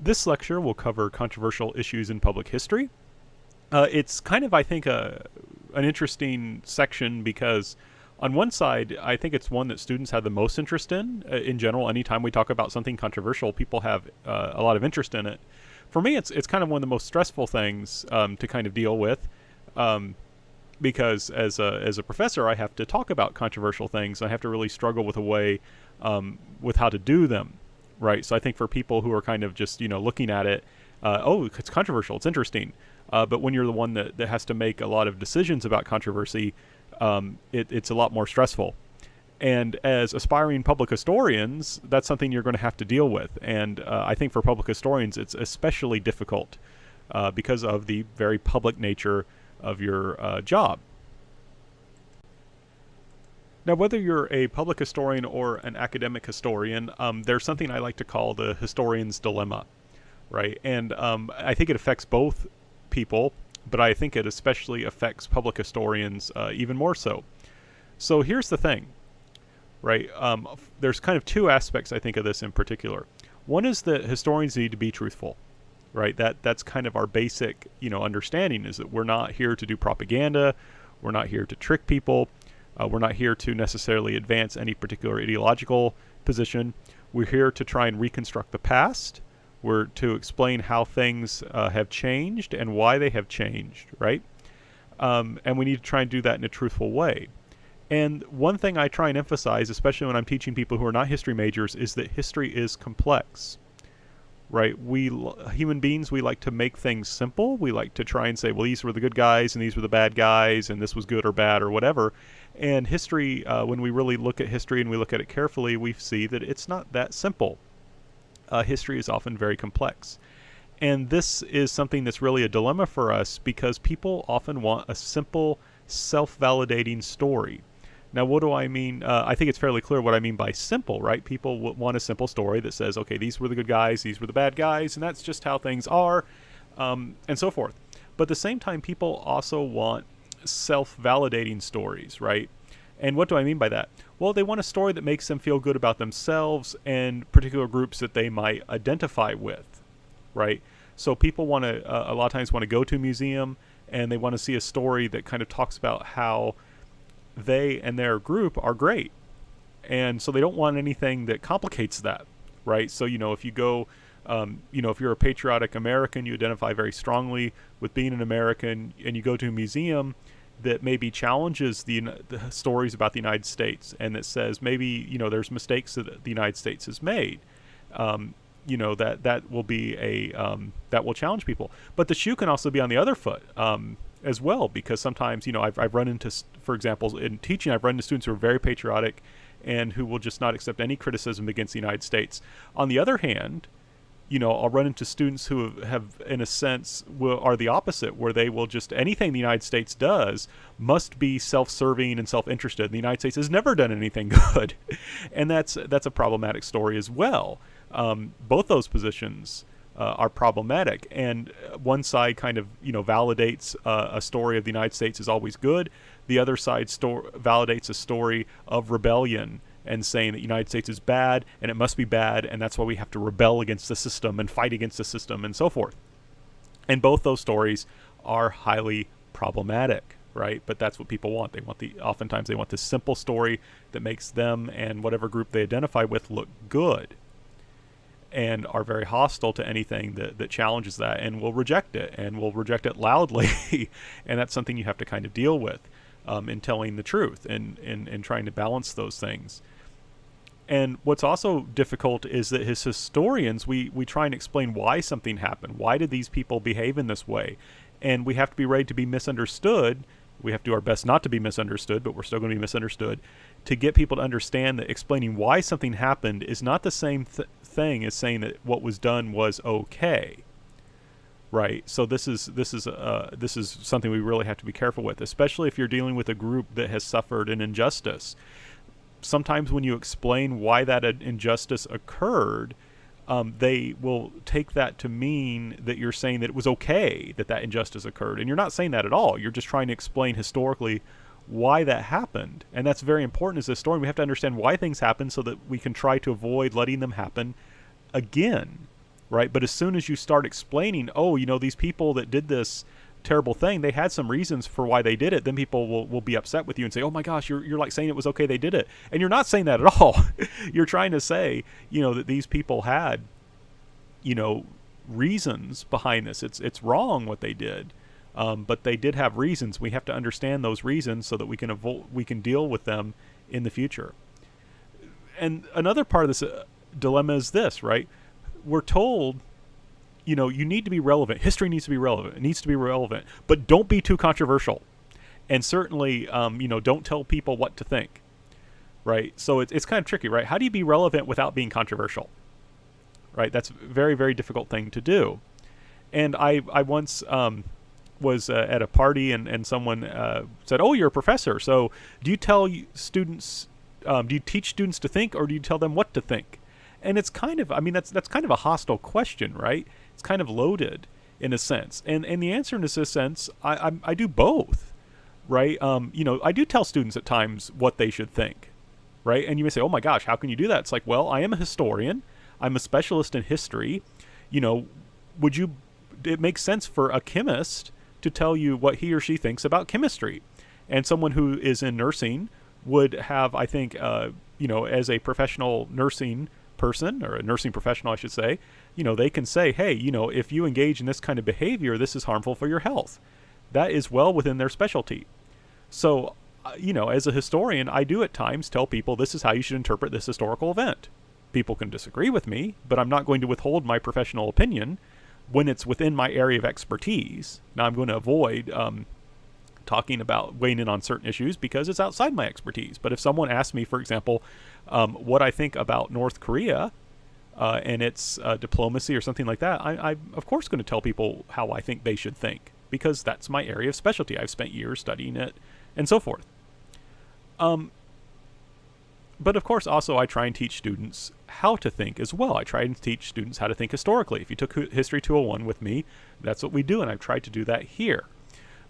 This lecture will cover controversial issues in public history. It's kind of, I think, an interesting section because on one side, I think it's one that students have the most interest in. In general, anytime we talk about something controversial, people have a lot of interest in it. For me, it's kind of one of the most stressful things to kind of deal with, because as a professor, I have to talk about controversial things. I have to really struggle with a way with how to do them, right? So I think for people who are kind of just looking at it, oh, it's controversial, it's interesting. But when you're the one that has to make a lot of decisions about controversy, it's a lot more stressful. And as aspiring public historians, that's something you're going to have to deal with. And I think for public historians, it's especially difficult because of the very public nature of your job. Now, whether you're a public historian or an academic historian, there's something I like to call the historian's dilemma, right? And I think it affects both people, but I think it especially affects public historians even more so. So here's the thing, right? There's kind of two aspects, I think, of this in particular. One is that historians need to be truthful, right? That's kind of our basic, understanding, is that we're not here to do propaganda. We're not here to trick people. We're not here to necessarily advance any particular ideological position. We're here to try and reconstruct the past. We're to explain how things have changed and why they have changed, right? And we need to try and do that in a truthful way. And one thing I try and emphasize, especially when I'm teaching people who are not history majors, is that history is complex, right? Human beings, we like to make things simple. We like to try and say, well, these were the good guys and these were the bad guys and this was good or bad or whatever. And history, when we really look at history and we look at it carefully, we see that it's not that simple. History is often very complex. And this is something that's really a dilemma for us because people often want a simple, self-validating story. Now, what do I mean? I think it's fairly clear what I mean by simple, right? People want a simple story that says, okay, these were the good guys, these were the bad guys, and that's just how things are, and so forth. But at the same time, people also want self-validating stories, right? And what do I mean by that? Well, they want a story that makes them feel good about themselves and particular groups that they might identify with, right? So people want to, a lot of times want to go to a museum and they want to see a story that kind of talks about how they and their group are great. And so they don't want anything that complicates that, right? So, if you go, if you're a patriotic American, you identify very strongly with being an American, and you go to a museum that maybe challenges the stories about the United States and that says maybe, there's mistakes that the United States has made. That will be that will challenge people. But the shoe can also be on the other foot as well, because sometimes, I've run into, for example, in teaching, I've run into students who are very patriotic and who will just not accept any criticism against the United States. On the other hand, I'll run into students who have in a sense, are the opposite, where they will just, anything the United States does must be self-serving and self-interested. The United States has never done anything good. And that's a problematic story as well. Both those positions are problematic. And one side kind of, validates a story of the United States is always good. The other side validates a story of rebellion and saying that the United States is bad and it must be bad, and that's why we have to rebel against the system and fight against the system and so forth. And both those stories are highly problematic, right? But that's what people want. Oftentimes they want this simple story that makes them and whatever group they identify with look good, and are very hostile to anything that challenges that, and will reject it, and will reject it loudly. And that's something you have to kind of deal with in telling the truth and trying to balance those things. And what's also difficult is that as historians, we try and explain why something happened. Why did these people behave in this way? And we have to be ready to be misunderstood. We have to do our best not to be misunderstood, but we're still going to be misunderstood, to get people to understand that explaining why something happened is not the same thing as saying that what was done was okay. Right. So this is something we really have to be careful with, especially if you're dealing with a group that has suffered an injustice. Sometimes when you explain why that injustice occurred, they will take that to mean that you're saying that it was okay that injustice occurred. And you're not saying that at all. You're just trying to explain historically why that happened. And that's very important as a historian. We have to understand why things happen so that we can try to avoid letting them happen again. right? But as soon as you start explaining, oh, these people that did this terrible thing, they had some reasons for why they did it, then people will be upset with you and say, oh my gosh, you're like saying it was okay they did it. And you're not saying that at all. You're trying to say, that these people had, reasons behind this. It's wrong what they did. But they did have reasons. We have to understand those reasons so that we can deal with them in the future. And another part of this dilemma is this, right? We're told, you need to be relevant. History needs to be relevant. It needs to be relevant, but don't be too controversial. And certainly, don't tell people what to think, right? So it's kind of tricky, right? How do you be relevant without being controversial, right? That's a very, very difficult thing to do. And I once was at a party and someone said, oh, you're a professor. So do you tell students, do you teach students to think, or do you tell them what to think? And it's kind of, that's kind of a hostile question, right? It's kind of loaded in a sense. And the answer in this sense, I do both, right? I do tell students at times what they should think, right? And you may say, oh my gosh, how can you do that? It's like, well, I am a historian. I'm a specialist in history. It makes sense for a chemist to tell you what he or she thinks about chemistry. And someone who is in nursing would have, I think, as a professional nursing person, or a nursing professional, I should say, they can say, hey, if you engage in this kind of behavior, this is harmful for your health. That is well within their specialty. So, as a historian, I do at times tell people this is how you should interpret this historical event. People can disagree with me, but I'm not going to withhold my professional opinion when it's within my area of expertise. Now, I'm going to avoid talking about weighing in on certain issues because it's outside my expertise. But if someone asks me, for example, what I think about North Korea and its diplomacy or something like that, I'm of course going to tell people how I think they should think, because that's my area of specialty. I've spent years studying it and so forth. But of course, also, I try and teach students how to think as well. I try and teach students how to think historically. If you took History 201 with me, that's what we do, and I've tried to do that here.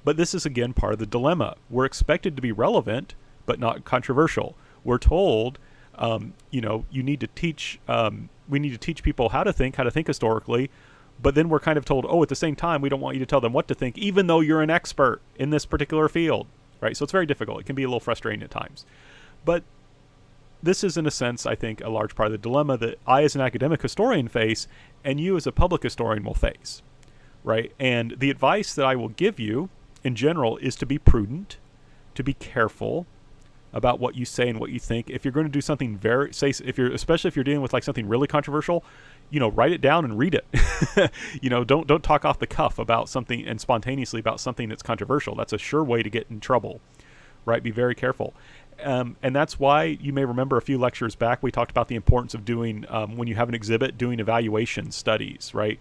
But this is, again, part of the dilemma. We're expected to be relevant, but not controversial. We're told, you need to teach, we need to teach people how to think historically, but then we're kind of told, oh, at the same time, we don't want you to tell them what to think, even though you're an expert in this particular field, right? So it's very difficult. It can be a little frustrating at times. But this is, in a sense, I think, a large part of the dilemma that I, as an academic historian, face, and you, as a public historian, will face, right? And the advice that I will give you, in general, is to be prudent, to be careful about what you say and what you think. If you're going to do something especially if you're dealing with like something really controversial, write it down and read it. Don't talk off the cuff about something and spontaneously about something that's controversial. That's a sure way to get in trouble, right? Be very careful. And that's why you may remember a few lectures back, we talked about the importance of doing, when you have an exhibit, doing evaluation studies, right?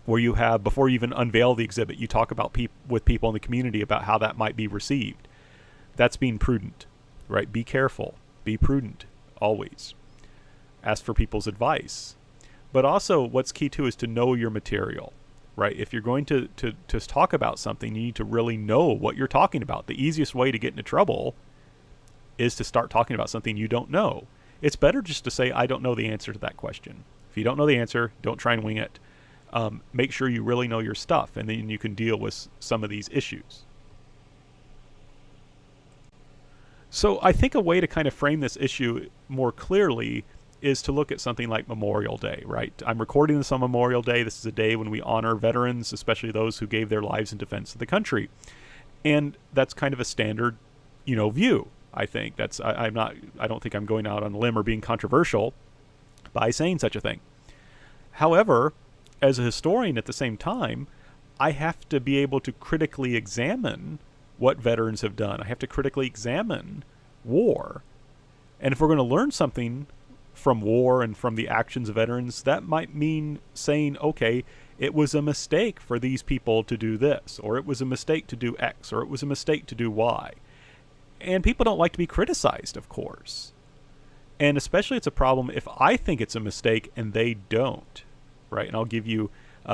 Where you have, before you even unveil the exhibit, you talk about with people in the community about how that might be received. That's being prudent, right? Be careful. Be prudent, always. Ask for people's advice. But also, what's key too is to know your material, right? If you're going to talk about something, you need to really know what you're talking about. The easiest way to get into trouble is to start talking about something you don't know. It's better just to say, I don't know the answer to that question. If you don't know the answer, don't try and wing it. Make sure you really know your stuff, and then you can deal with some of these issues. So I think a way to kind of frame this issue more clearly is to look at something like Memorial Day, right? I'm recording this on Memorial Day. This is a day when we honor veterans, especially those who gave their lives in defense of the country. And that's kind of a standard, view. I think I don't think I'm going out on a limb or being controversial by saying such a thing. However, as a historian at the same time, I have to be able to critically examine what veterans have done. I have to critically examine war. And if we're going to learn something from war and from the actions of veterans, that might mean saying, okay, it was a mistake for these people to do this, or it was a mistake to do X, or it was a mistake to do Y. And people don't like to be criticized, of course. And especially it's a problem if I think it's a mistake and they don't, right? And I'll give you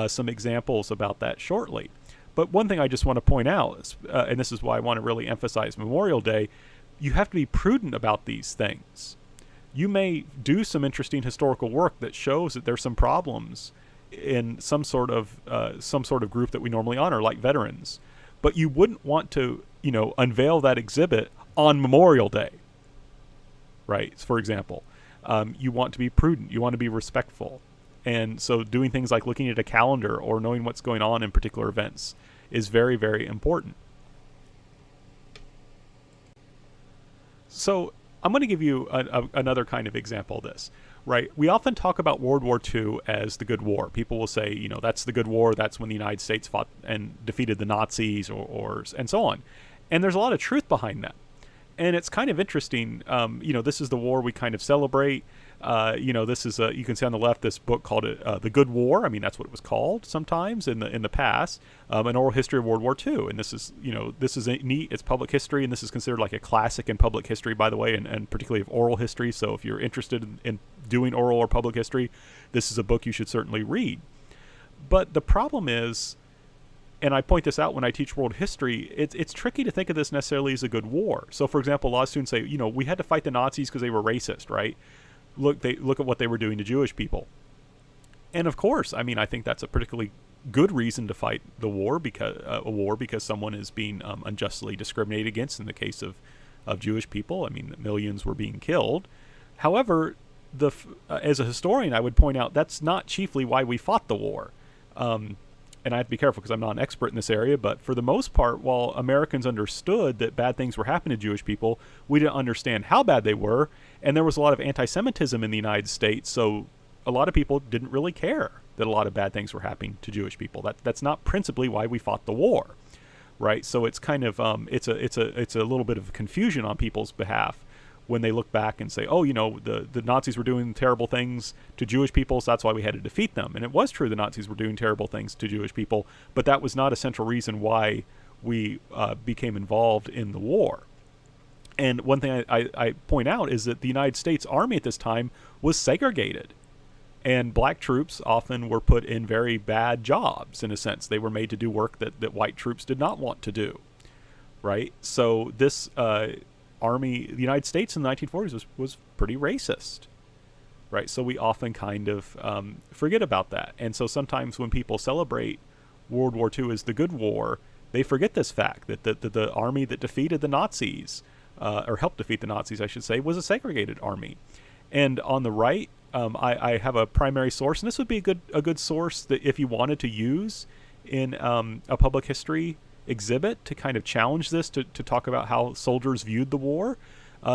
some examples about that shortly. But one thing I just want to point out, is, and this is why I want to really emphasize Memorial Day, you have to be prudent about these things. you may do some interesting historical work that shows that there's some problems in some sort of group that we normally honor, like veterans. But you wouldn't want to, unveil that exhibit on Memorial Day, right? For example, you want to be prudent, you want to be respectful, and so doing things like looking at a calendar or knowing what's going on in particular events is very, very important. So I'm going to give you another kind of example of this, right? We often talk about World War II as the good war. People will say, that's the good war. That's when the United States fought and defeated the Nazis or and so on. And there's a lot of truth behind that. And it's kind of interesting. This is the war we kind of celebrate. This is you can see on the left this book called The Good War. I mean, that's what it was called sometimes in the past. An oral history of World War II. And this is neat. It's public history, and this is considered like a classic in public history, by the way, and particularly of oral history. So if you're interested in doing oral or public history, this is a book you should certainly read. But the problem is, and I point this out when I teach world history, it's tricky to think of this necessarily as a good war. So, for example, a lot of students say, we had to fight the Nazis because they were racist, right? Look at what they were doing to Jewish people. And of course, I mean, I think that's a particularly good reason to fight the war, because someone is being unjustly discriminated against in the case of Jewish people. I mean, millions were being killed. However, as a historian, I would point out that's not chiefly why we fought the war. And I have to be careful because I'm not an expert in this area, but for the most part, while Americans understood that bad things were happening to Jewish people, we didn't understand how bad they were, and there was a lot of anti-Semitism in the United States, so a lot of people didn't really care that a lot of bad things were happening to Jewish people. That's not principally why we fought the war, right? So it's kind of it's a little bit of confusion on people's behalf when they look back and say, oh, the Nazis were doing terrible things to Jewish people, so that's why we had to defeat them. And it was true the Nazis were doing terrible things to Jewish people, but that was not a central reason why we became involved in the war. And one thing I point out is that the United States Army at this time was segregated. And black troops often were put in very bad jobs, in a sense. They were made to do work that white troops did not want to do, right? So this Army, the United States in the 1940s was pretty racist, right? So we often kind of forget about that. And so sometimes when people celebrate World War II as the good war, they forget this fact that the army that defeated the Nazis, or helped defeat the Nazis, I should say, was a segregated army. And on the right, I have a primary source, and this would be a good source that if you wanted to use in a public history exhibit to kind of challenge this, to talk about how soldiers viewed the war.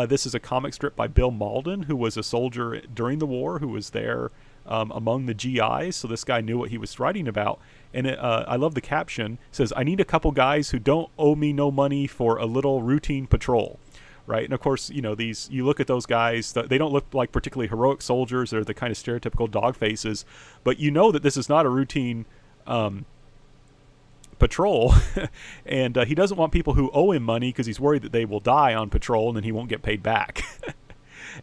This is a comic strip by Bill Malden, who was a soldier during the war, who was there among the GIs, so this guy knew what he was writing about. And I love the caption. It says, "I need a couple guys who don't owe me no money for a little routine patrol." Right? And of course, you look at those guys, they don't look like particularly heroic soldiers. They're the kind of stereotypical dog faces, but you know that this is not a routine patrol. And he doesn't want people who owe him money because he's worried that they will die on patrol and then he won't get paid back.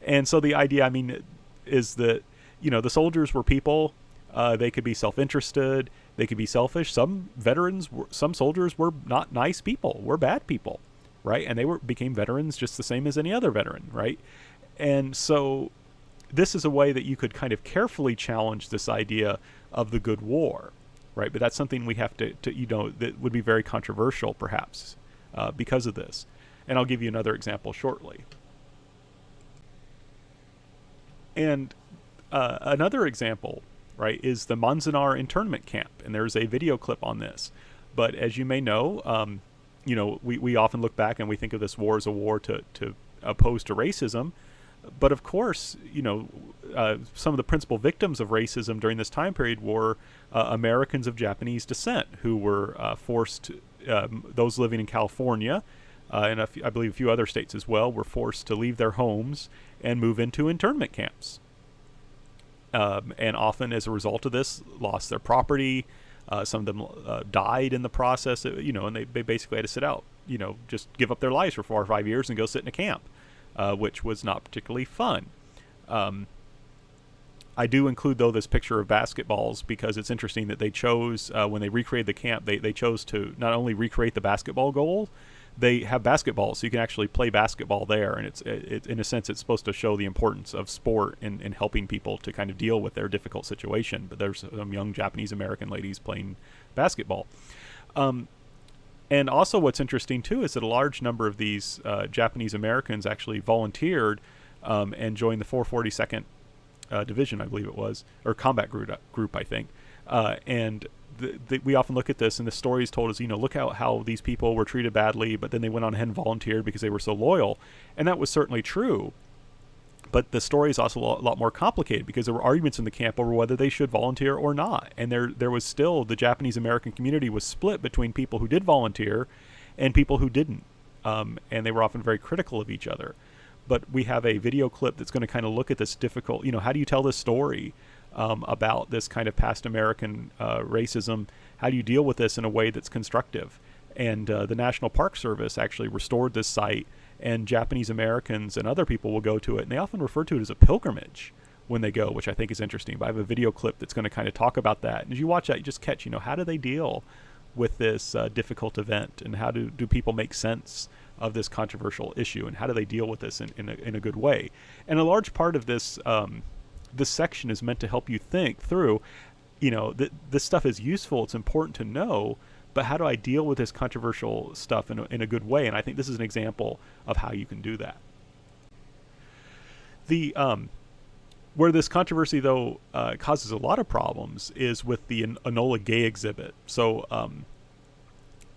And so the idea, I mean, is that, the soldiers were people. They could be self-interested. They could be selfish. Some soldiers were not nice people, were bad people, right? And they became veterans just the same as any other veteran, right? And so this is a way that you could kind of carefully challenge this idea of the good war, right? But that's something we have to that would be very controversial, perhaps, because of this. And I'll give you another example shortly. And another example, right, is the Manzanar internment camp. And there's a video clip on this. But as you may know, we often look back and we think of this war as a war to oppose to racism. But of course, some of the principal victims of racism during this time period were Americans of Japanese descent who were forced, those living in California, and I believe a few other states as well, were forced to leave their homes and move into internment camps. And often as a result of this, lost their property. Some of them died in the process, and they basically had to sit out, just give up their lives for 4 or 5 years and go sit in a camp, which was not particularly fun. I do include, though, this picture of basketballs because it's interesting that they chose, when they recreated the camp, they chose to not only recreate the basketball goal, they have basketball, so you can actually play basketball there, and it in a sense it's supposed to show the importance of sport in helping people to kind of deal with their difficult situation. But there's some young Japanese American ladies playing basketball. And also what's interesting too is that a large number of these Japanese Americans actually volunteered and joined the 442nd Division, I believe it was, or combat group I think. And we often look at this, and the stories told us, look how these people were treated badly, but then they went on ahead and volunteered because they were so loyal. And that was certainly true. But the story is also a lot more complicated because there were arguments in the camp over whether they should volunteer or not. And there was still, the Japanese American community was split between people who did volunteer and people who didn't. And they were often very critical of each other. But we have a video clip that's going to kind of look at this difficult, how do you tell this story about this kind of past American racism? How do you deal with this in a way that's constructive? And the National Park Service actually restored this site, and Japanese Americans and other people will go to it, and they often refer to it as a pilgrimage when they go, which I think is interesting. But I have a video clip that's going to kind of talk about that. And as you watch that, you just catch, how do they deal with this difficult event, and how do people make sense of this controversial issue, and how do they deal with this in a good way? And a large part of this this section is meant to help you think through, that this stuff is useful, it's important to know, but how do I deal with this controversial stuff in a good way? And I think this is an example of how you can do that. The where this controversy, though, causes a lot of problems is with the Enola Gay exhibit. So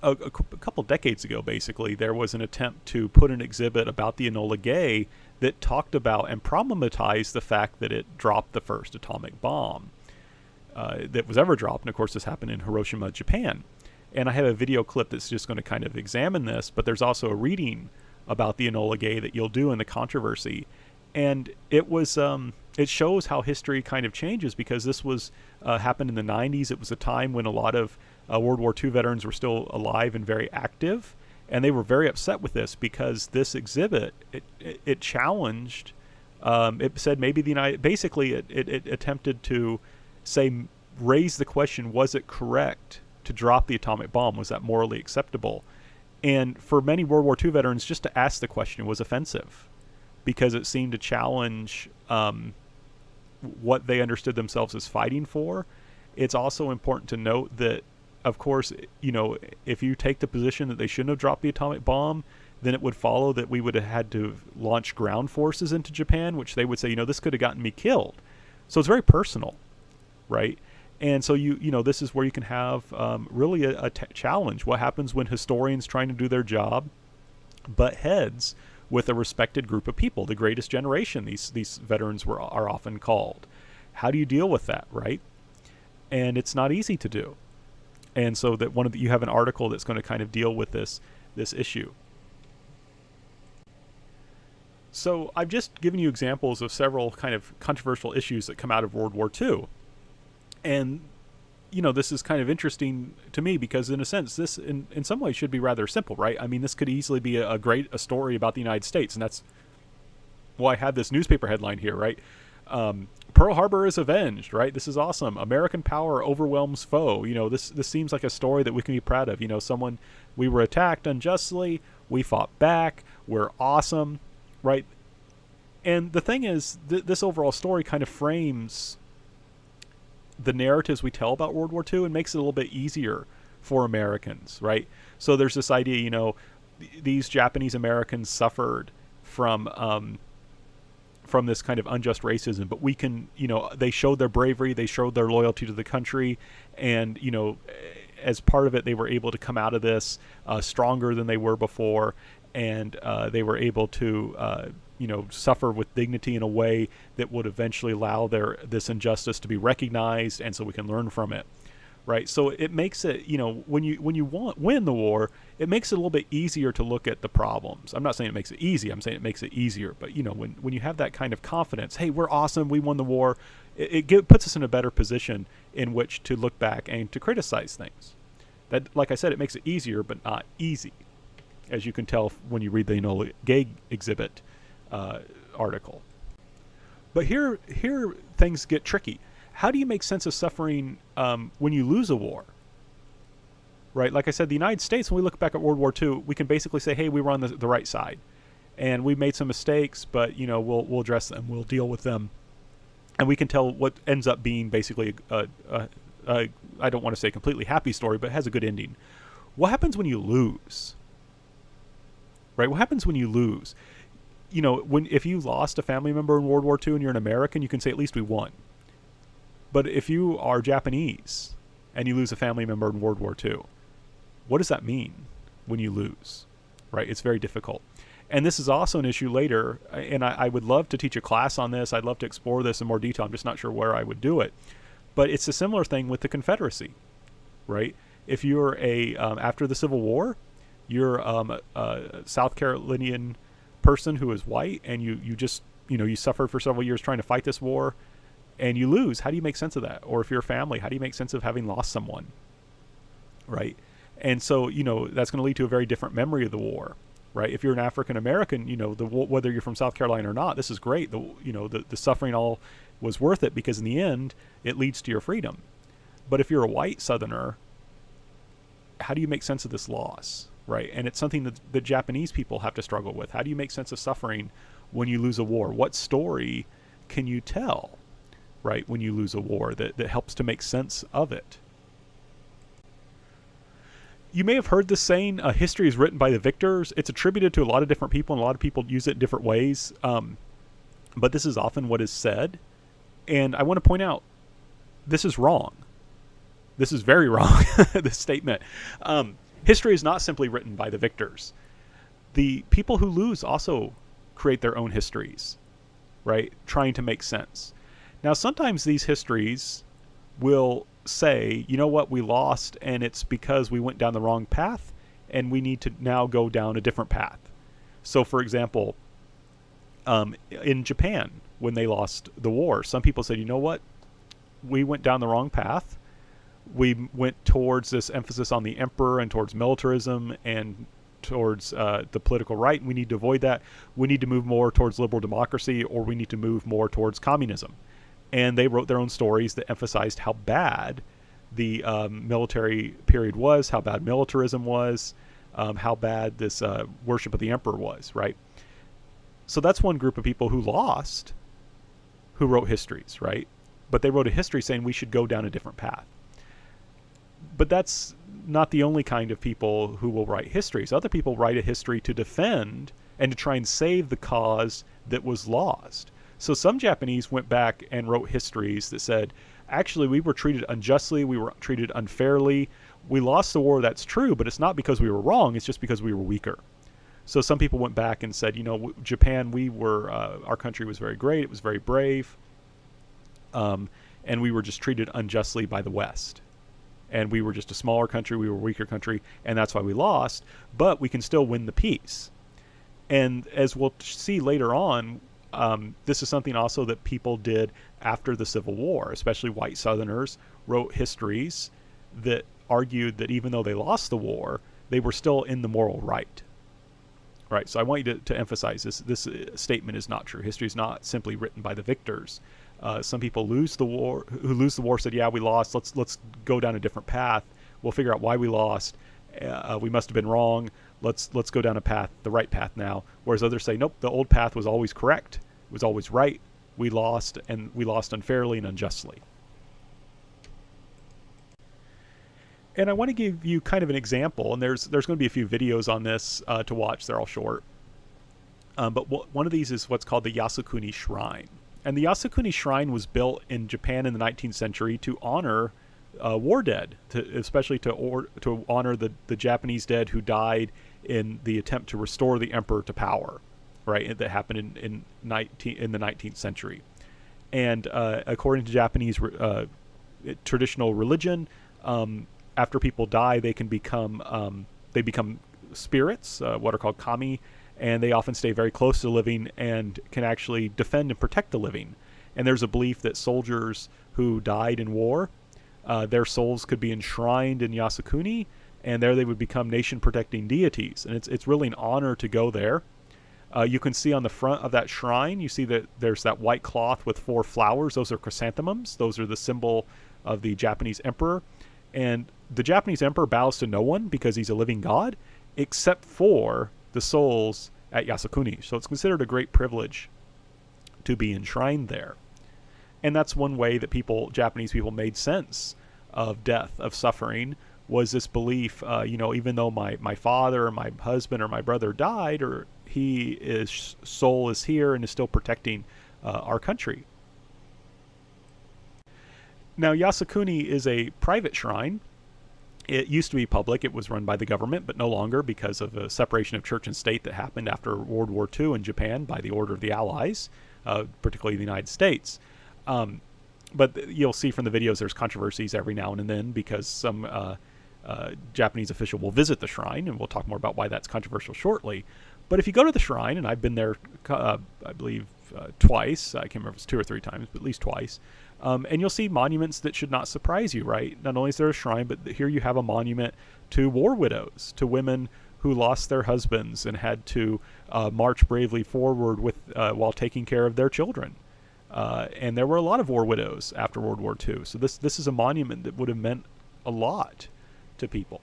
a couple decades ago, basically, there was an attempt to put an exhibit about the Enola Gay that talked about and problematized the fact that it dropped the first atomic bomb that was ever dropped. And of course, this happened in Hiroshima, Japan. And I have a video clip that's just going to kind of examine this, but there's also a reading about the Enola Gay that you'll do in the controversy. And it was, it shows how history kind of changes, because this was happened in the 90s. It was a time when a lot of World War II veterans were still alive and very active. And they were very upset with this because this exhibit, it challenged, it said maybe the United, basically it attempted to raise the question, was it correct to drop the atomic bomb? Was that morally acceptable? And for many World War II veterans, just to ask the question was offensive, because it seemed to challenge what they understood themselves as fighting for. It's also important to note that, of course, if you take the position that they shouldn't have dropped the atomic bomb, then it would follow that we would have had to launch ground forces into Japan, which they would say, this could have gotten me killed. So it's very personal, right? And so this is where you can have really a challenge. What happens when historians trying to do their job butt heads with a respected group of people, the greatest generation, these veterans are often called? How do you deal with that, right? And it's not easy to do. And so that you have an article that's going to kind of deal with this issue. So I've just given you examples of several kind of controversial issues that come out of World War II. And, this is kind of interesting to me because, in a sense, this in some ways should be rather simple, right? I mean, this could easily be a story about the United States. And that's why I had this newspaper headline here, right? Pearl Harbor is avenged, right? This is awesome. American power overwhelms foe. This seems like a story that we can be proud of. We were attacked unjustly. We fought back. We're awesome, right? And the thing is, this overall story kind of frames the narratives we tell about World War II and makes it a little bit easier for Americans, right? So there's this idea, these Japanese Americans suffered from this kind of unjust racism, but we can, they showed their bravery, they showed their loyalty to the country, and, as part of it, they were able to come out of this stronger than they were before, and they were able to, suffer with dignity in a way that would eventually allow this injustice to be recognized, and so we can learn from it. Right, so it makes it, when you win the war, it makes it a little bit easier to look at the problems. I'm not saying it makes it easy. I'm saying it makes it easier. But when you have that kind of confidence, hey, we're awesome, we won the war, it puts us in a better position in which to look back and to criticize things. That, like I said, it makes it easier, but not easy, as you can tell when you read the Enola Gay exhibit article. But here things get tricky. How do you make sense of suffering when you lose a war? right? Like I said, the United States, when we look back at World War II, we can basically say, hey, we were on the right side. And we made some mistakes, but, we'll address them. We'll deal with them. And we can tell what ends up being basically I don't want to say completely happy story, but it has a good ending. What happens when you lose? Right? What happens when you lose? If you lost a family member in World War II and you're an American, you can say at least we won. But if you are Japanese and you lose a family member in World War II, what does that mean when you lose? Right? It's very difficult. And this is also an issue later, and I would love to teach a class on this. I'd love to explore this in more detail. I'm just not sure where I would do it. But it's a similar thing with the Confederacy, right? If you're after the Civil War, you're a South Carolinian person who is white, and you suffered for several years trying to fight this war, and you lose. How do you make sense of that? Or if you're a family, how do you make sense of having lost someone, right? And so, that's going to lead to a very different memory of the war, right? If you're an African American, whether you're from South Carolina or not, this is great. The suffering all was worth it, because in the end, it leads to your freedom. But if you're a white Southerner, how do you make sense of this loss, right? And it's something that the Japanese people have to struggle with. How do you make sense of suffering when you lose a war? What story can you tell, right, when you lose a war that helps to make sense of it? You may have heard this saying, history is written by the victors. It's attributed to a lot of different people, and a lot of people use it in different ways. But this is often what is said. And I want to point out, this is wrong. This is very wrong, this statement. History is not simply written by the victors. The people who lose also create their own histories, right? Trying to make sense. Now, sometimes these histories will say, you know what, we lost, and it's because we went down the wrong path, and we need to now go down a different path. So, for example, in Japan, when they lost the war, some people said, you know what, we went down the wrong path. We went towards this emphasis on the emperor and towards militarism and towards the political right. We need to avoid that. We need to move more towards liberal democracy, or we need to move more towards communism. And they wrote their own stories that emphasized how bad the military period was, how bad militarism was, how bad this worship of the emperor was, right? So that's one group of people who lost, who wrote histories, right? But they wrote a history saying we should go down a different path. But that's not the only kind of people who will write histories. Other people write a history to defend and to try and save the cause that was lost. So some Japanese went back and wrote histories that said, actually, we were treated unjustly, we were treated unfairly, we lost the war, that's true, but it's not because we were wrong, it's just because we were weaker. So some people went back and said, Japan, our country was very great, it was very brave, and we were just treated unjustly by the West. And we were just a smaller country, we were a weaker country, and that's why we lost, but we can still win the peace. And as we'll see later on, this is something also that people did after the Civil War, especially white Southerners wrote histories that argued that even though they lost the war, they were still in the moral right. Right, so I want you to emphasize this statement is not true. History is not simply written by the victors. Some people who lose the war said, yeah, we lost, let's go down a different path. We'll figure out why we lost. We must have been wrong. Let's go down the right path now. Whereas others say, nope, the old path was always correct. It was always right. We lost, and we lost unfairly and unjustly. And I want to give you kind of an example, and there's going to be a few videos on this to watch. They're all short. But one of these is what's called the Yasukuni Shrine. And the Yasukuni Shrine was built in Japan in the 19th century to honor war dead, especially to honor the Japanese dead who died in the attempt to restore the emperor to power, right? That happened in the 19th century. And according to Japanese traditional religion, after people die, they can become spirits, what are called kami, and they often stay very close to the living and can actually defend and protect the living. And there's a belief that soldiers who died in war, their souls could be enshrined in Yasukuni, and there they would become nation-protecting deities. And it's really an honor to go there. You can see on the front of that shrine, you see that there's that white cloth with 4 flowers. Those are chrysanthemums. Those are the symbol of the Japanese emperor. And the Japanese emperor bows to no one because he's a living god, except for the souls at Yasukuni. So it's considered a great privilege to be enshrined there. And that's one way that Japanese people made sense of death, of suffering, was this belief, even though my father or my husband or my brother died, or his soul is here and is still protecting our country. Now, Yasukuni is a private shrine. It used to be public. It was run by the government, but no longer because of a separation of church and state that happened after World War II in Japan by the order of the Allies, particularly the United States. But you'll see from the videos there's controversies every now and then because some Japanese official will visit the shrine, and we'll talk more about why that's controversial shortly. But if you go to the shrine, and I've been there, I believe, twice. I can't remember if it's 2 or 3 times, but at least twice. And you'll see monuments that should not surprise you, right? Not only is there a shrine, but here you have a monument to war widows, to women who lost their husbands and had to march bravely forward while taking care of their children. And there were a lot of war widows after World War II. So this is a monument that would have meant a lot to people.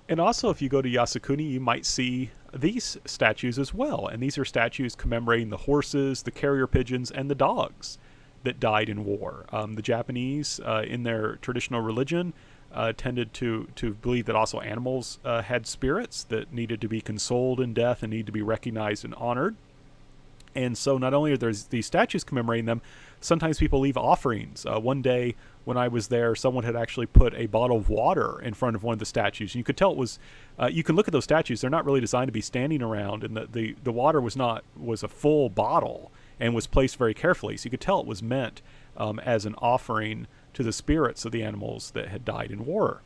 And also, if you go to Yasukuni, you might see these statues as well. And these are statues commemorating the horses, the carrier pigeons, and the dogs that died in war. The Japanese, in their traditional religion, tended to believe that also animals had spirits that needed to be consoled in death and need to be recognized and honored. And so not only are there these statues commemorating them, sometimes people leave offerings. One day when I was there, someone had actually put a bottle of water in front of one of the statues. And you could tell it was, you can look at those statues, they're not really designed to be standing around, and the water was a full bottle and was placed very carefully. So you could tell it was meant as an offering to the spirits of the animals that had died in war.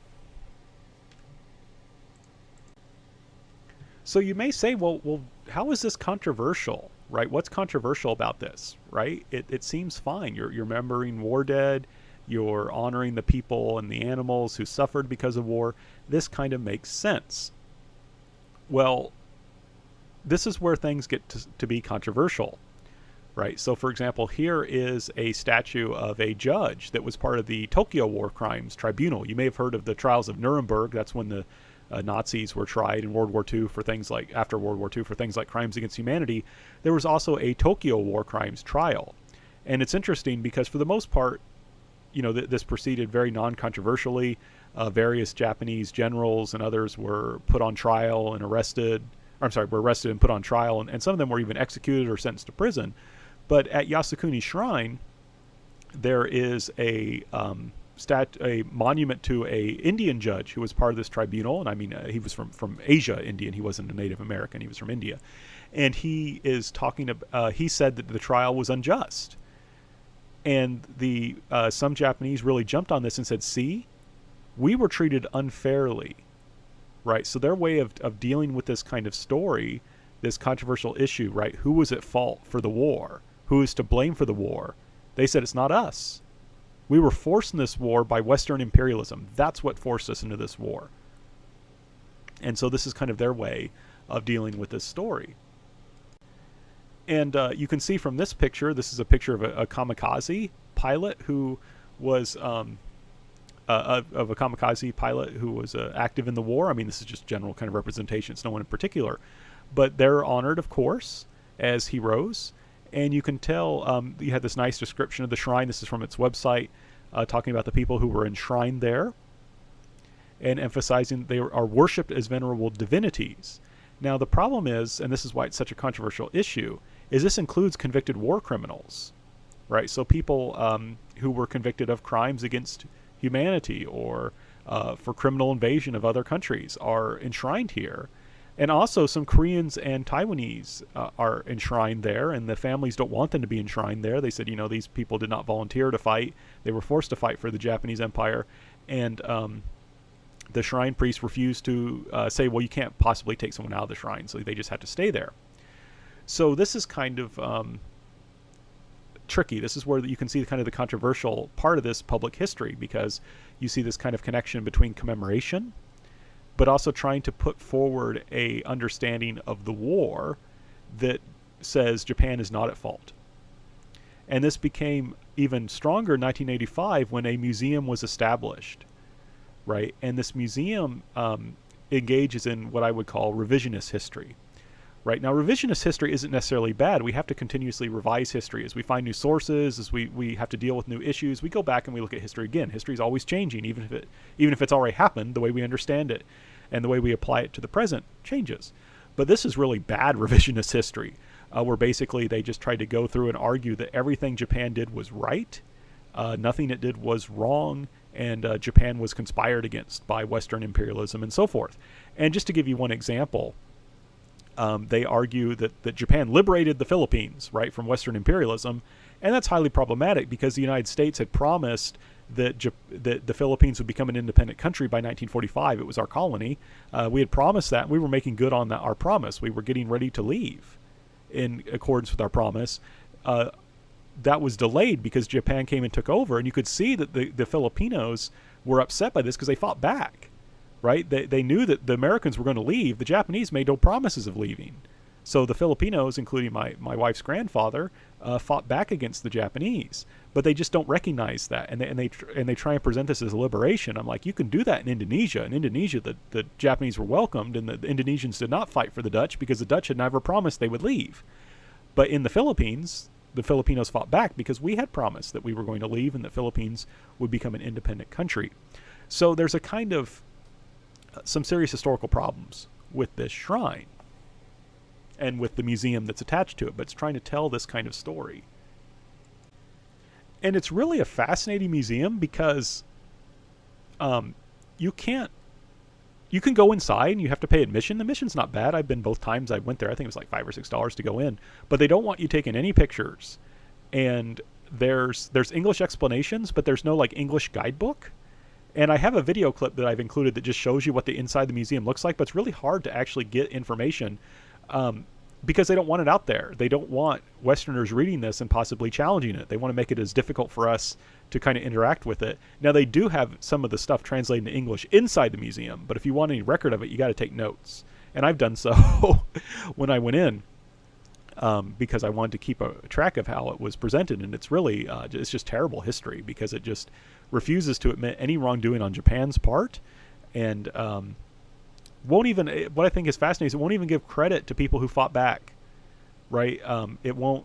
So you may say, well, how is this controversial? Right? What's controversial about this? Right? It seems fine. You're remembering war dead. You're honoring the people and the animals who suffered because of war. This kind of makes sense. Well, this is where things get to be controversial. Right? So, for example, here is a statue of a judge that was part of the Tokyo War Crimes Tribunal. You may have heard of the trials of Nuremberg. That's when the Nazis were tried in World War II for things like, after World War II, for things like crimes against humanity. There was also a Tokyo War Crimes trial. And it's interesting because for the most part, this proceeded very non-controversially. Various Japanese generals and others were put on trial and arrested. Were arrested and put on trial. And some of them were even executed or sentenced to prison. But at Yasukuni Shrine, there is a monument to a Indian judge who was part of this tribunal. And I mean, he was from Asia, Indian. He wasn't a Native American. He was from India. And he is talking about, he said that the trial was unjust. And some Japanese really jumped on this and said, see, we were treated unfairly, right? So their way of dealing with this kind of story, this controversial issue, right? Who was at fault for the war? Who is to blame for the war? They said, it's not us. We were forced in this war by Western imperialism. That's what forced us into this war. And so this is kind of their way of dealing with this story. And you can see from this picture, this is a picture of a kamikaze pilot who was of a kamikaze pilot who was active in the war. I mean, this is just general kind of representation. It's no one in particular. But they're honored, of course, as heroes. And you can tell, you had this nice description of the shrine. This is from its website, talking about the people who were enshrined there and emphasizing they are worshipped as venerable divinities. Now, the problem is, and this is why it's such a controversial issue, is this includes convicted war criminals, right? So people who were convicted of crimes against humanity or for criminal invasion of other countries are enshrined here. And also some Koreans and Taiwanese are enshrined there, and the families don't want them to be enshrined there. They said, these people did not volunteer to fight. They were forced to fight for the Japanese Empire. And the shrine priests refused to say, well, you can't possibly take someone out of the shrine. So they just had to stay there. So this is kind of tricky. This is where you can see kind of the controversial part of this public history, because you see this kind of connection between commemoration, but also trying to put forward a understanding of the war that says Japan is not at fault. And this became even stronger in 1985 when a museum was established, right? And this museum engages in what I would call revisionist history. Right now, revisionist history isn't necessarily bad. We have to continuously revise history as we find new sources, as we have to deal with new issues. We go back and we look at history again. History is always changing, even if it's already happened. The way we understand it and the way we apply it to the present changes. But this is really bad revisionist history, where basically they just tried to go through and argue that everything Japan did was right, nothing it did was wrong, and Japan was conspired against by Western imperialism and so forth. And just to give you one example. They argue that Japan liberated the Philippines, right, from Western imperialism, and that's highly problematic because the United States had promised that the Philippines would become an independent country by 1945. It was our colony. We had promised that. And we were making good on our promise. We were getting ready to leave in accordance with our promise. That was delayed because Japan came and took over, and you could see that the Filipinos were upset by this because they fought back. Right? They knew that the Americans were going to leave. The Japanese made no promises of leaving. So the Filipinos, including my wife's grandfather, fought back against the Japanese. But they just don't recognize that. And they try and present this as a liberation. I'm like, you can do that in Indonesia. In Indonesia, the Japanese were welcomed, and the Indonesians did not fight for the Dutch because the Dutch had never promised they would leave. But in the Philippines, the Filipinos fought back because we had promised that we were going to leave and the Philippines would become an independent country. So there's a kind of some serious historical problems with this shrine and with the museum that's attached to it, but it's trying to tell this kind of story. And it's really a fascinating museum because you can go inside and you have to pay admission. The admission's not bad. I've been both times I went there. I think it was like $5 or $6 to go in, but they don't want you taking any pictures. And there's English explanations, but there's no like English guidebook. And I have a video clip that I've included that just shows you what the inside of the museum looks like, but it's really hard to actually get information because they don't want it out there. They don't want Westerners reading this and possibly challenging it. They want to make it as difficult for us to kind of interact with it. Now, they do have some of the stuff translated into English inside the museum, but if you want any record of it, you got to take notes. And I've done so when I went in because I wanted to keep a track of how it was presented. And it's really, it's just terrible history because it just refuses to admit any wrongdoing on Japan's part, and won't even, what I think is fascinating is it won't even give credit to people who fought back, right? It won't,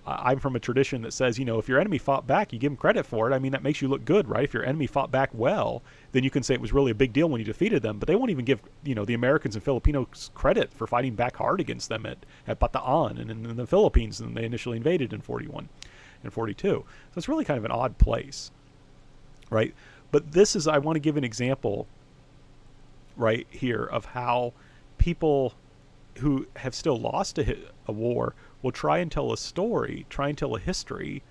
I'm from a tradition that says, if your enemy fought back, you give them credit for it. I mean, that makes you look good, right? If your enemy fought back well, then you can say it was really a big deal when you defeated them, but they won't even give, the Americans and Filipinos credit for fighting back hard against them at Bataan and in the Philippines, and they initially invaded in 41 and 42. So it's really kind of an odd place. Right, but I want to give an example right here of how people who have still lost a war will try and tell a story, try and tell a history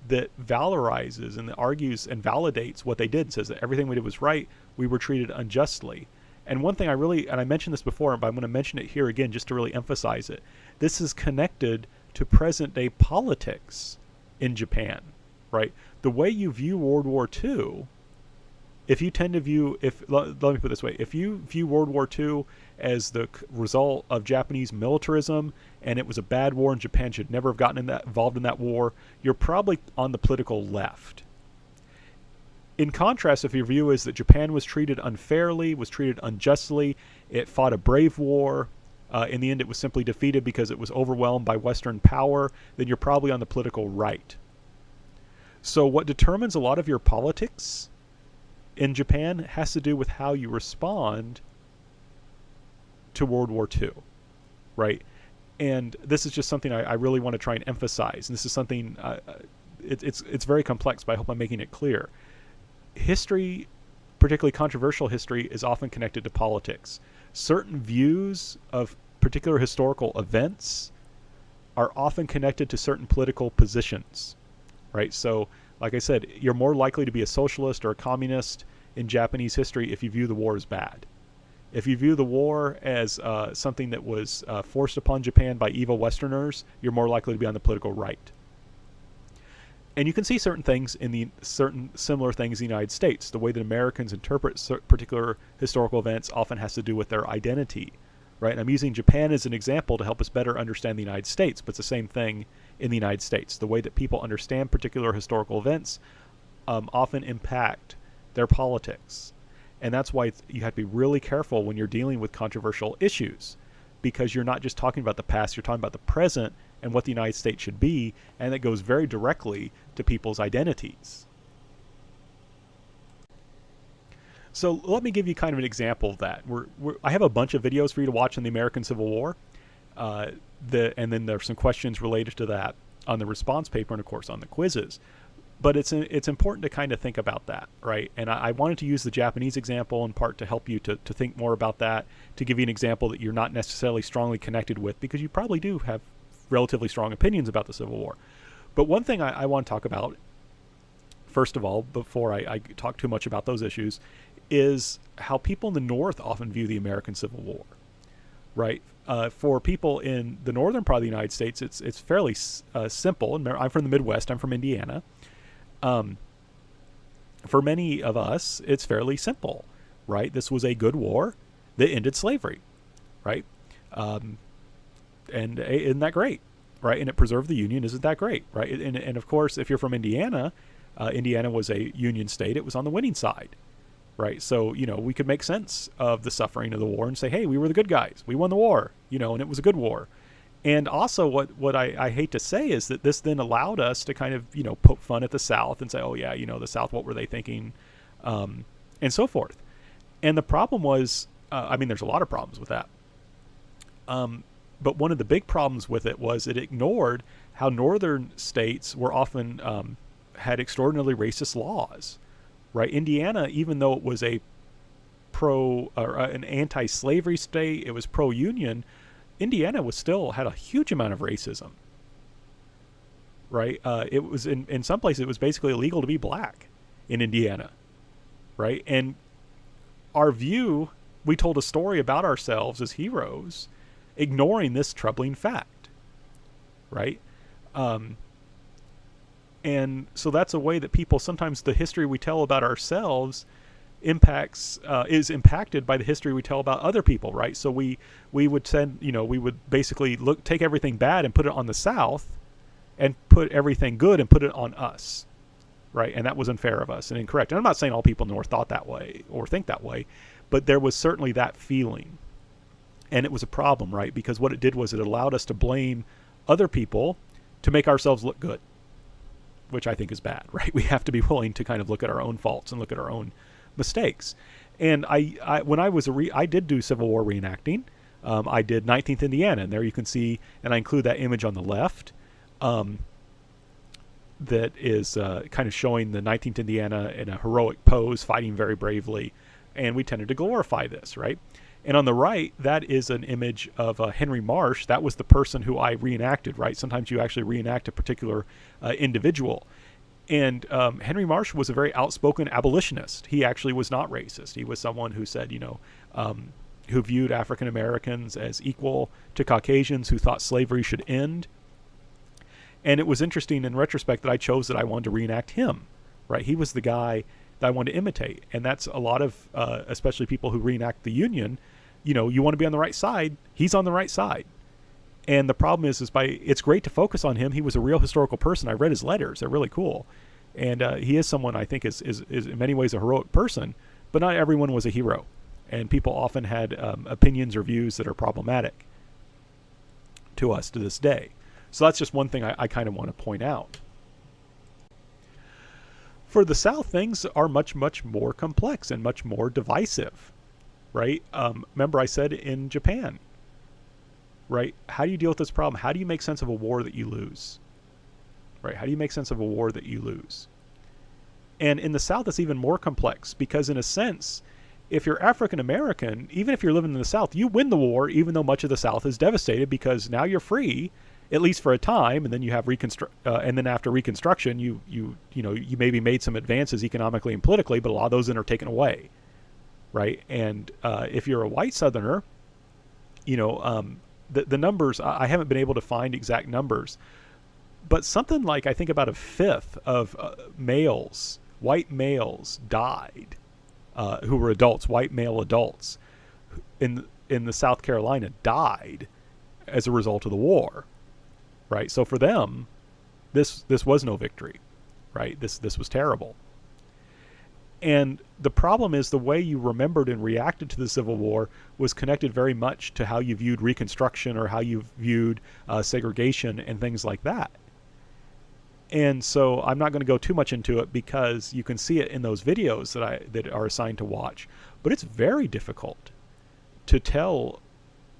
that valorizes and that argues and validates what they did and says that everything we did was right, we were treated unjustly. And one thing and I mentioned this before, but I'm going to mention it here again just to really emphasize it. This is connected to present day politics in Japan. Right, the way you view World War II, if you tend to view, let me put it this way, if you view World War II as the result of Japanese militarism and it was a bad war and Japan should never have gotten involved in that war, you're probably on the political left. In contrast, if your view is that Japan was treated unfairly, was treated unjustly, it fought a brave war, in the end it was simply defeated because it was overwhelmed by Western power, then you're probably on the political right. So what determines a lot of your politics in Japan has to do with how you respond to World War II, right? And this is just something I really want to try and emphasize. And this is something, it's very complex, but I hope I'm making it clear. History, particularly controversial history, is often connected to politics. Certain views of particular historical events are often connected to certain political positions. Right, so like I said, you're more likely to be a socialist or a communist in Japanese history if you view the war as bad. If you view the war as something that was forced upon Japan by evil Westerners, you're more likely to be on the political right. And you can see certain things in certain similar things in the United States. The way that Americans interpret particular historical events often has to do with their identity. Right, and I'm using Japan as an example to help us better understand the United States, but it's the same thing in the United States. The way that people understand particular historical events often impact their politics. And that's why you have to be really careful when you're dealing with controversial issues, because you're not just talking about the past, you're talking about the present and what the United States should be, and it goes very directly to people's identities. So let me give you kind of an example of that. I have a bunch of videos for you to watch on the American Civil War, and then there's some questions related to that on the response paper and, of course, on the quizzes. But it's important to kind of think about that, right? And I wanted to use the Japanese example in part to help you to think more about that, to give you an example that you're not necessarily strongly connected with, because you probably do have relatively strong opinions about the Civil War. But one thing I want to talk about, first of all, before I talk too much about those issues, is how people in the North often view the American Civil War, right? For people in the northern part of the United States, it's fairly simple. And I'm from the Midwest. I'm from Indiana. For many of us, it's fairly simple, right? This was a good war that ended slavery, right? And isn't that great, right? And it preserved the Union. Isn't that great, right? And of course, if you're from Indiana, Indiana was a Union state. It was on the winning side, right? So, we could make sense of the suffering of the war and say, hey, we were the good guys. We won the war, and it was a good war. And also what I hate to say is that this then allowed us to kind of, poke fun at the South and say, oh, yeah, the South, what were they thinking? And so forth. And the problem was, there's a lot of problems with that. But one of the big problems with it was it ignored how northern states were often had extraordinarily racist laws, right? Indiana, even though it was an anti-slavery state, it was pro-union, Indiana had a huge amount of racism, right? It was in some places, it was basically illegal to be black in Indiana, right? And our view, we told a story about ourselves as heroes, ignoring this troubling fact, right? And so that's a way that people, sometimes the history we tell about ourselves is impacted by the history we tell about other people, right? So we would basically take everything bad and put it on the South, and put everything good and put it on us, right? And that was unfair of us and incorrect. And I'm not saying all people in the North thought that way or think that way, but there was certainly that feeling, and it was a problem, right? Because what it did was it allowed us to blame other people to make ourselves look good, which I think is bad, right? We have to be willing to kind of look at our own faults and look at our own mistakes. And I did do Civil War reenacting. I did 19th Indiana, and there you can see, and I include that image on the left, that is kind of showing the 19th Indiana in a heroic pose, fighting very bravely, and we tended to glorify this, right? And on the right, that is an image of Henry Marsh. That was the person who I reenacted, right? Sometimes you actually reenact a particular individual. And Henry Marsh was a very outspoken abolitionist. He actually was not racist. He was someone who said, who viewed African Americans as equal to Caucasians, who thought slavery should end. And it was interesting in retrospect that I chose that I wanted to reenact him, right? He was the guy that I wanted to imitate. And that's a lot of, especially people who reenact the Union, you want to be on the right side. He's on the right side. And the problem is it's great to focus on him. He was a real historical person. I read his letters. They're really cool. And he is someone I think is in many ways a heroic person, but not everyone was a hero. And people often had opinions or views that are problematic to us to this day. So that's just one thing I kind of want to point out. For the South, things are much, much more complex and much more divisive, right? Remember I said in Japan, right? How do you deal with this problem? How do you make sense of a war that you lose? Right? How do you make sense of a war that you lose? And in the South, it's even more complex because in a sense, if you're African American, even if you're living in the South, you win the war, even though much of the South is devastated, because now you're free, at least for a time, and then you have and then after Reconstruction, you maybe made some advances economically and politically, but a lot of those then are taken away, right? And if you're a white Southerner, the numbers, I haven't been able to find exact numbers, but something like, I think about a fifth of white males died, who were adults, white male adults in the South Carolina died as a result of the war, right? So for them, this was no victory, right? This was terrible. And the problem is the way you remembered and reacted to the Civil War was connected very much to how you viewed Reconstruction or how you viewed segregation and things like that. And so I'm not going to go too much into it because you can see it in those videos that are assigned to watch. But it's very difficult to tell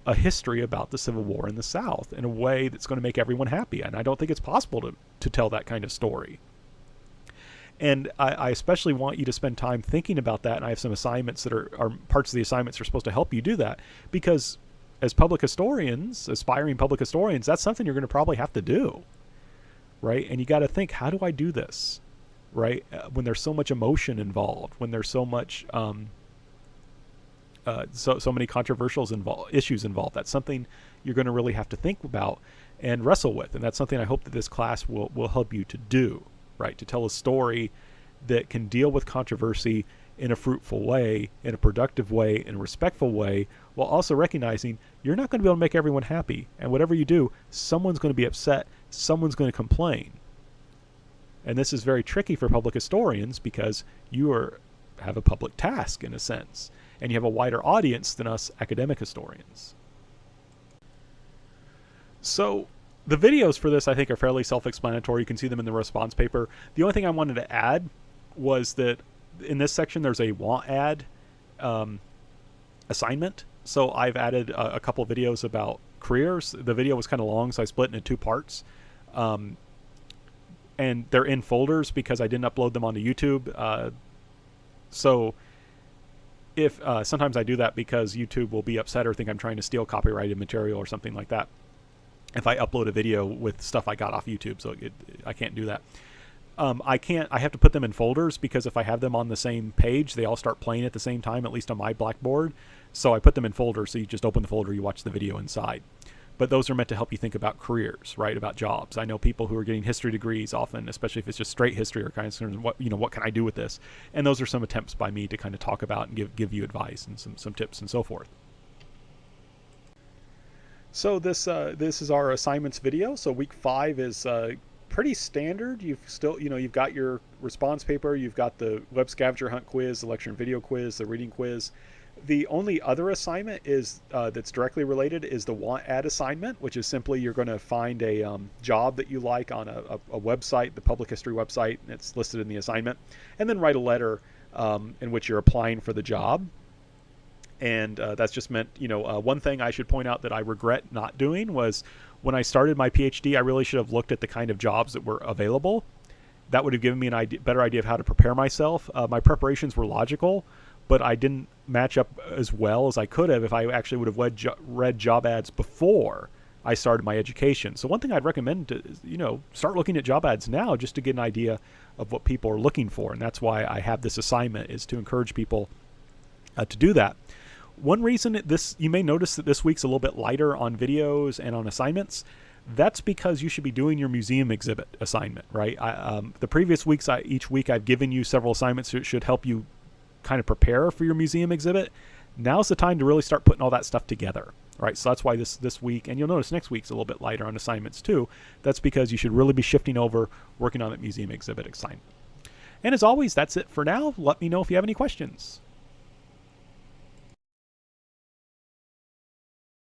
a history about the Civil War in the South in a way that's going to make everyone happy. And I don't think it's possible to tell that kind of story. And I especially want you to spend time thinking about that. And I have some assignments that are parts of the assignments that are supposed to help you do that. Because as public historians, aspiring public historians, that's something you're going to probably have to do. Right? And you got to think, how do I do this? Right? When there's so much emotion involved, when there's so much, so many controversial issues involved, that's something you're going to really have to think about and wrestle with. And that's something I hope that this class will help you to do, right? To tell a story that can deal with controversy in a fruitful way, in a productive way, in a respectful way, while also recognizing you're not going to be able to make everyone happy. And whatever you do, someone's going to be upset, someone's going to complain. And this is very tricky for public historians because you have a public task in a sense, and you have a wider audience than us academic historians. So the videos for this, I think, are fairly self-explanatory. You can see them in the response paper. The only thing I wanted to add was that in this section, there's a want ad assignment. So I've added a couple of videos about careers. The video was kind of long, so I split it into 2 parts. And they're in folders because I didn't upload them onto YouTube. So if sometimes I do that because YouTube will be upset or think I'm trying to steal copyrighted material or something like that if I upload a video with stuff I got off YouTube. So I can't do that. I have to put them in folders because if I have them on the same page, they all start playing at the same time, at least on my Blackboard. So I put them in folders. So you just open the folder, you watch the video inside. But those are meant to help you think about careers, right? About jobs. I know people who are getting history degrees often, especially if it's just straight history, or kind of what can I do with this? And those are some attempts by me to kind of talk about and give you advice and some tips and so forth. So this is our assignments video. So week 5 is pretty standard. You've got your response paper, you've got the web scavenger hunt quiz, the lecture and video quiz, the reading quiz. The only other assignment is that's directly related is the want ad assignment, which is simply you're going to find a job that you like on a website, the public history website, and it's listed in the assignment, and then write a letter in which you're applying for the job. And that's just meant, one thing I should point out that I regret not doing was when I started my PhD, I really should have looked at the kind of jobs that were available. That would have given me a better idea of how to prepare myself. My preparations were logical, but I didn't match up as well as I could have if I actually would have read job ads before I started my education. So one thing I'd recommend is, start looking at job ads now just to get an idea of what people are looking for. And that's why I have this assignment, is to encourage people to do that. One reason you may notice that this week's a little bit lighter on videos and on assignments. That's because you should be doing your museum exhibit assignment, right? The previous weeks, each week I've given you several assignments that should help you kind of prepare for your museum exhibit. Now's the time to really start putting all that stuff together, right? So that's why this week, and you'll notice next week's a little bit lighter on assignments too. That's because you should really be shifting over, working on that museum exhibit assignment. And as always, that's it for now. Let me know if you have any questions.